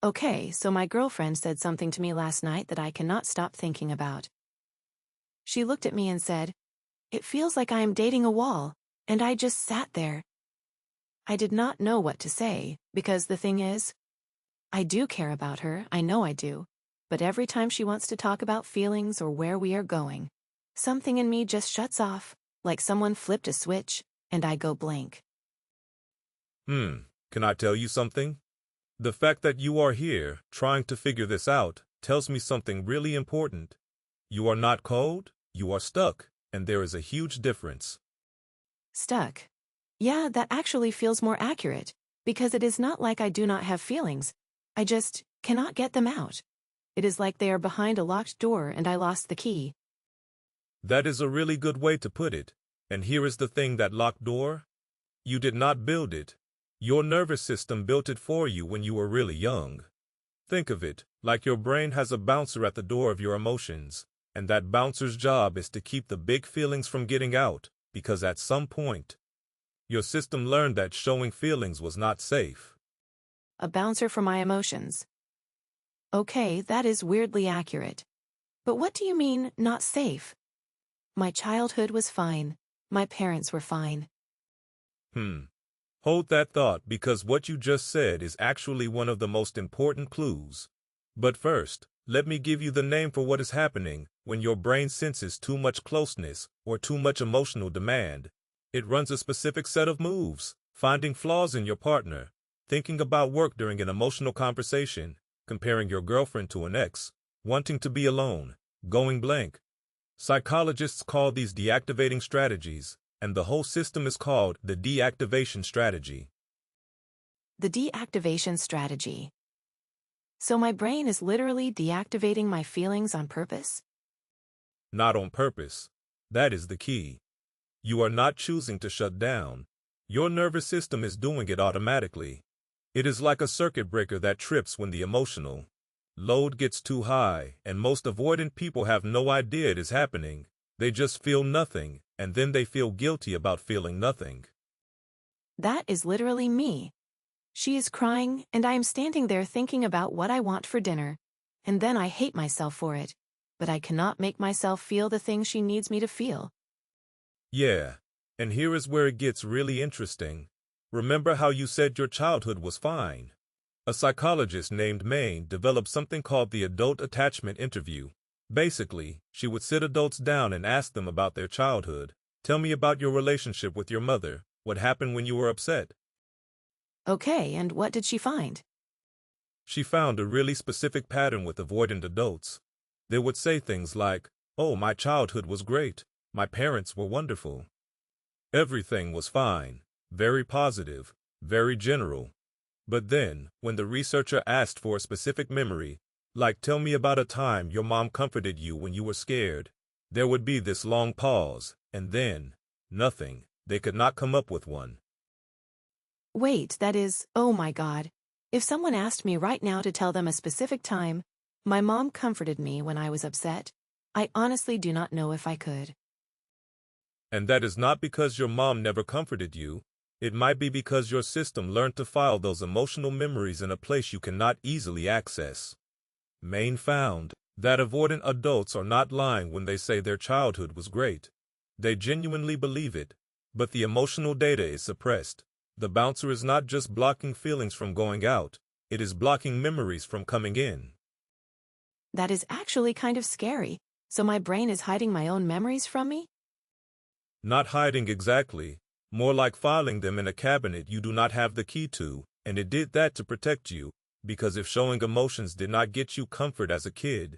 Okay, so my girlfriend said something to me last night that I cannot stop thinking about. She looked at me and said, "It feels like I am dating a wall," and I just sat there. I did not know what to say, because the thing is, I do care about her, I know I do, but every time she wants to talk about feelings or where we are going, something in me just shuts off, like someone flipped a switch, and I go blank. Can I tell you something? The fact that you are here, trying to figure this out, tells me something really important. You are not cold, you are stuck, and there is a huge difference. Stuck. Yeah, that actually feels more accurate, because it is not like I do not have feelings, I just cannot get them out. It is like they are behind a locked door and I lost the key. That is a really good way to put it. And here is the thing: that locked door? You did not build it. Your nervous system built it for you when you were really young. Think of it like your brain has a bouncer at the door of your emotions, and that bouncer's job is to keep the big feelings from getting out, because at some point, your system learned that showing feelings was not safe. A bouncer for my emotions. Okay, that is weirdly accurate. But what do you mean, not safe? My childhood was fine. My parents were fine. Hold that thought, because what you just said is actually one of the most important clues. But first, let me give you the name for what is happening when your brain senses too much closeness or too much emotional demand. It runs a specific set of moves: finding flaws in your partner, thinking about work during an emotional conversation, comparing your girlfriend to an ex, wanting to be alone, going blank. Psychologists call these deactivating strategies, and the whole system is called the Deactivation Strategy. The deactivation strategy. So my brain is literally deactivating my feelings on purpose? Not on purpose. That is the key. You are not choosing to shut down. Your nervous system is doing it automatically. It is like a circuit breaker that trips when the emotional load gets too high, and most avoidant people have no idea it is happening. They just feel nothing, and then they feel guilty about feeling nothing. That is literally me. She is crying, and I am standing there thinking about what I want for dinner, and then I hate myself for it, but I cannot make myself feel the thing she needs me to feel. Yeah, and here is where it gets really interesting. Remember how you said your childhood was fine? A psychologist named Maine developed something called the adult attachment interview. Basically, she would sit adults down and ask them about their childhood. Tell me about your relationship with your mother. What happened when you were upset? Okay, and what did she find? She found a really specific pattern with avoidant adults. They would say things like, "Oh, my childhood was great. My parents were wonderful. Everything was fine." Very positive, very general. But then, when the researcher asked for a specific memory, like tell me about a time your mom comforted you when you were scared, there would be this long pause, and then, nothing. They could not come up with one. Wait, that is, oh my God. If someone asked me right now to tell them a specific time my mom comforted me when I was upset, I honestly do not know if I could. And that is not because your mom never comforted you. It might be because your system learned to file those emotional memories in a place you cannot easily access. Maine found that avoidant adults are not lying when they say their childhood was great. They genuinely believe it, but the emotional data is suppressed. The bouncer is not just blocking feelings from going out, it is blocking memories from coming in. That is actually kind of scary. So my brain is hiding my own memories from me? Not hiding exactly, more like filing them in a cabinet you do not have the key to, and it did that to protect you, because if showing emotions did not get you comfort as a kid,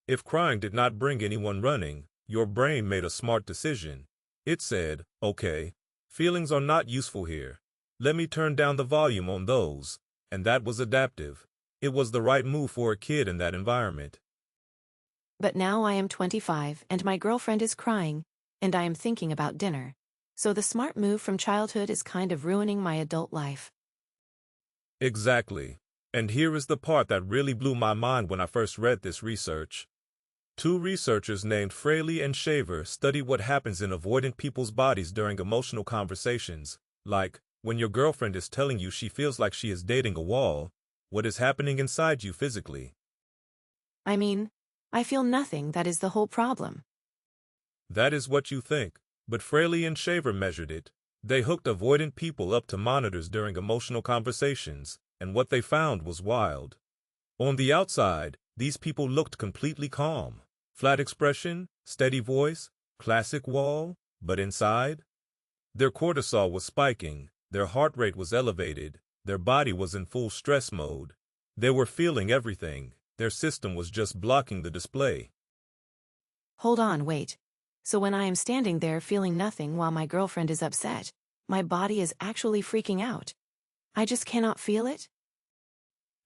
if crying did not bring anyone running, your brain made a smart decision. It said, okay, feelings are not useful here. Let me turn down the volume on those, and that was adaptive. It was the right move for a kid in that environment. But now I am 25 and my girlfriend is crying, and I am thinking about dinner. So the smart move from childhood is kind of ruining my adult life. Exactly. And here is the part that really blew my mind when I first read this research. Two researchers named Fraley and Shaver studied what happens in avoidant people's bodies during emotional conversations, like when your girlfriend is telling you she feels like she is dating a wall. what is happening inside you physically. I mean, I feel nothing, that is the whole problem. That is what you think, but Fraley and Shaver measured it. They hooked avoidant people up to monitors during emotional conversations, and what they found was wild. On the outside, these people looked completely calm. Flat expression, steady voice, classic wall, but inside? Their cortisol was spiking, their heart rate was elevated, their body was in full stress mode. They were feeling everything, their system was just blocking the display. Hold on, wait. So when I am standing there feeling nothing while my girlfriend is upset, my body is actually freaking out. I just cannot feel it?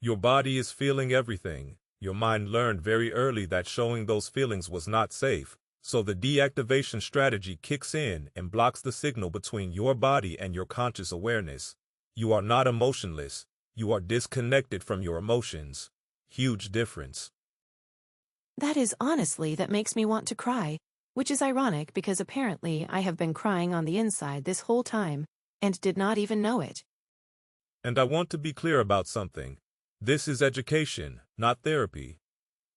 Your body is feeling everything. Your mind learned very early that showing those feelings was not safe, so the deactivation strategy kicks in and blocks the signal between your body and your conscious awareness. You are not emotionless. You are disconnected from your emotions. Huge difference. That makes me want to cry. Which is ironic because apparently I have been crying on the inside this whole time, and did not even know it. And I want to be clear about something. This is education, not therapy.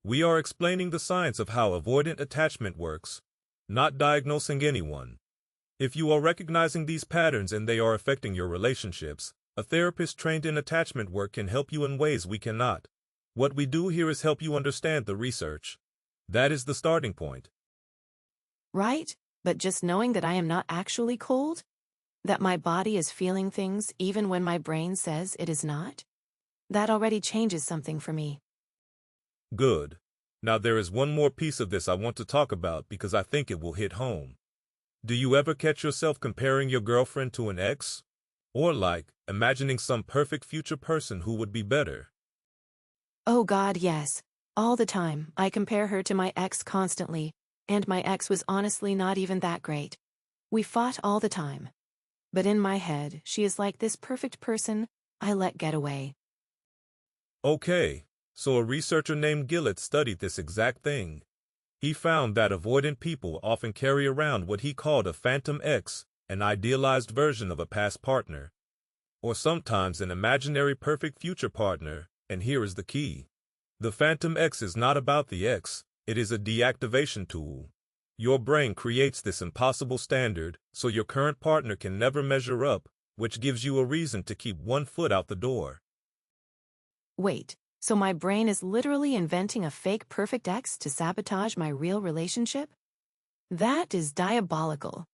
We are explaining the science of how avoidant attachment works, not diagnosing anyone. If you are recognizing these patterns and they are affecting your relationships, a therapist trained in attachment work can help you in ways we cannot. What we do here is help you understand the research. That is the starting point. Right? But just knowing that I am not actually cold? That my body is feeling things even when my brain says it is not? That already changes something for me. Good. Now there is one more piece of this I want to talk about because I think it will hit home. Do you ever catch yourself comparing your girlfriend to an ex? Or imagining some perfect future person who would be better? Oh God, yes. All the time, I compare her to my ex constantly. And my ex was honestly not even that great. We fought all the time. But in my head, she is like this perfect person I let get away. Okay, so a researcher named Gillath studied this exact thing. He found that avoidant people often carry around what he called a phantom ex, an idealized version of a past partner. Or sometimes an imaginary perfect future partner, and here is the key. The phantom ex is not about the ex. It is a deactivation tool. Your brain creates this impossible standard, so your current partner can never measure up, which gives you a reason to keep one foot out the door. Wait, so my brain is literally inventing a fake perfect ex to sabotage my real relationship? That is diabolical.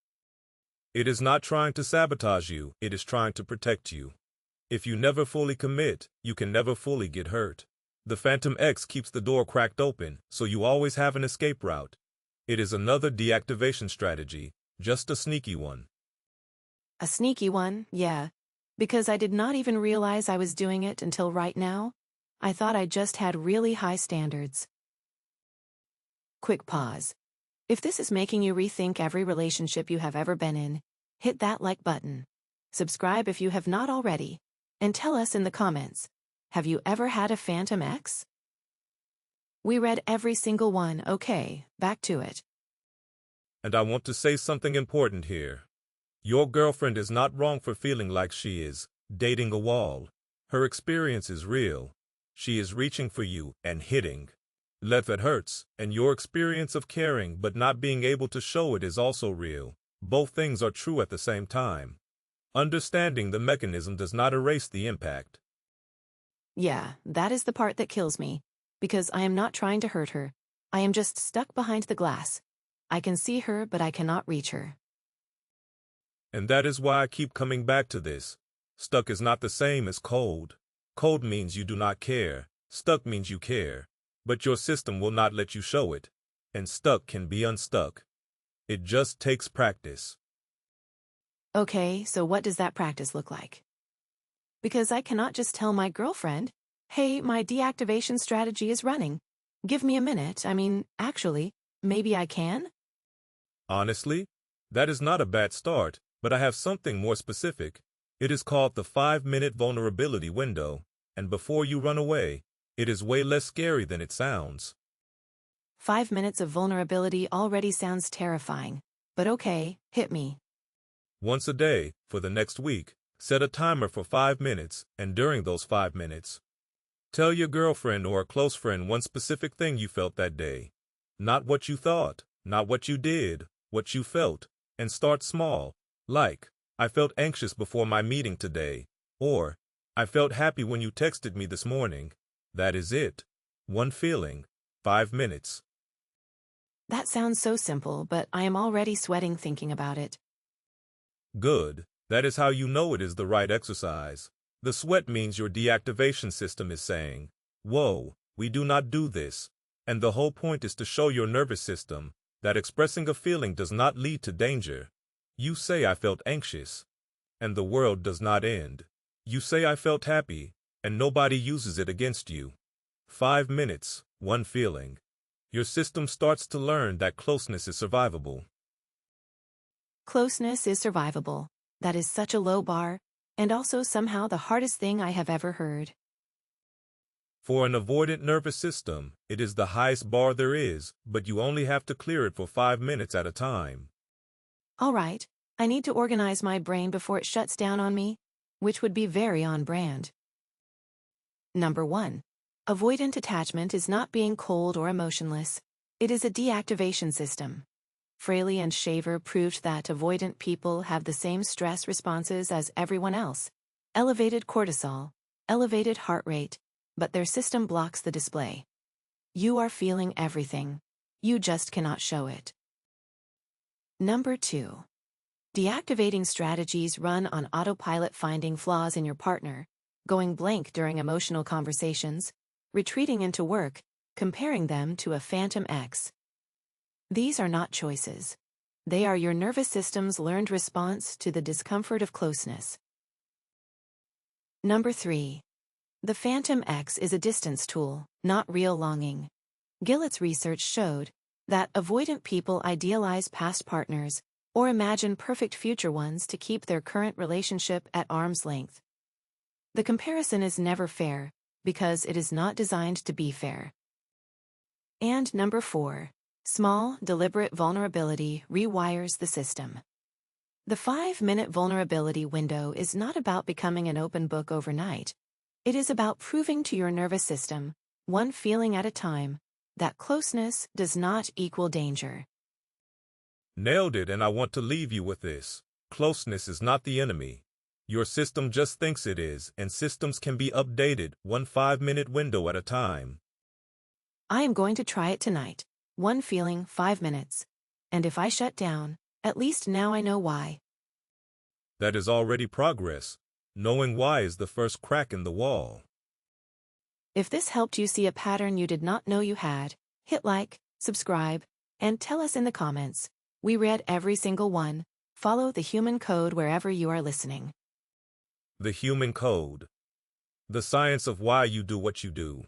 It is not trying to sabotage you, it is trying to protect you. If you never fully commit, you can never fully get hurt. The Phantom X keeps the door cracked open, so you always have an escape route. It is another deactivation strategy, just a sneaky one. A sneaky one, yeah. Because I did not even realize I was doing it until right now. I thought I just had really high standards. Quick pause. If this is making you rethink every relationship you have ever been in, hit that like button. Subscribe if you have not already. And tell us in the comments, have you ever had a Phantom X? We read every single one, okay, back to it. And I want to say something important here. Your girlfriend is not wrong for feeling like she is dating a wall. Her experience is real. She is reaching for you and hitting. That hurts, and your experience of caring but not being able to show it is also real. Both things are true at the same time. Understanding the mechanism does not erase the impact. Yeah, that is the part that kills me. Because I am not trying to hurt her. I am just stuck behind the glass. I can see her, but I cannot reach her. And that is why I keep coming back to this. Stuck is not the same as cold. Cold means you do not care. Stuck means you care. But your system will not let you show it. And stuck can be unstuck. It just takes practice. Okay, so what does that practice look like? Because I cannot just tell my girlfriend, hey, my deactivation strategy is running. Give me a minute. Actually, maybe I can? Honestly, that is not a bad start, but I have something more specific. It is called the 5-minute vulnerability window, and before you run away, it is way less scary than it sounds. 5 minutes of vulnerability already sounds terrifying. But okay, hit me. Once a day, for the next week, set a timer for 5 minutes, and during those 5 minutes, Tell your girlfriend or a close friend one specific thing you felt that day. Not what you thought, not what you did, what you felt, and start small, like, I felt anxious before my meeting today, or, I felt happy when you texted me this morning. That is it. One feeling, 5 minutes. That sounds so simple, but I am already sweating thinking about it. Good. That is how you know it is the right exercise. The sweat means your deactivation system is saying, whoa, we do not do this. And the whole point is to show your nervous system that expressing a feeling does not lead to danger. You say I felt anxious, and the world does not end. You say I felt happy, and nobody uses it against you. 5 minutes, one feeling. Your system starts to learn that closeness is survivable. Closeness is survivable. That is such a low bar, and also somehow the hardest thing I have ever heard. For an avoidant nervous system, it is the highest bar there is, but you only have to clear it for 5 minutes at a time. All right, I need to organize my brain before it shuts down on me, which would be very on brand. Number 1. Avoidant attachment is not being cold or emotionless. It is a deactivation system. Fraley and Shaver proved that avoidant people have the same stress responses as everyone else. Elevated cortisol, elevated heart rate, but their system blocks the display. You are feeling everything. You just cannot show it. Number 2. Deactivating strategies run on autopilot, finding flaws in your partner, going blank during emotional conversations, retreating into work, comparing them to a phantom ex. These are not choices. They are your nervous system's learned response to the discomfort of closeness. Number 3. The phantom ex is a distance tool, not real longing. Gillath's research showed that avoidant people idealize past partners or imagine perfect future ones to keep their current relationship at arm's length. The comparison is never fair, because it is not designed to be fair. And number 4. Small, deliberate vulnerability rewires the system. The 5-minute vulnerability window is not about becoming an open book overnight. It is about proving to your nervous system, one feeling at a time, that closeness does not equal danger. Nailed it, and I want to leave you with this. Closeness is not the enemy. Your system just thinks it is, and systems can be updated, one 5-minute window at a time. I am going to try it tonight. One feeling, 5 minutes. And if I shut down, at least now I know why. That is already progress. Knowing why is the first crack in the wall. If this helped you see a pattern you did not know you had, hit like, subscribe, and tell us in the comments. We read every single one. Follow the human code wherever you are listening. The human code. The science of why you do what you do.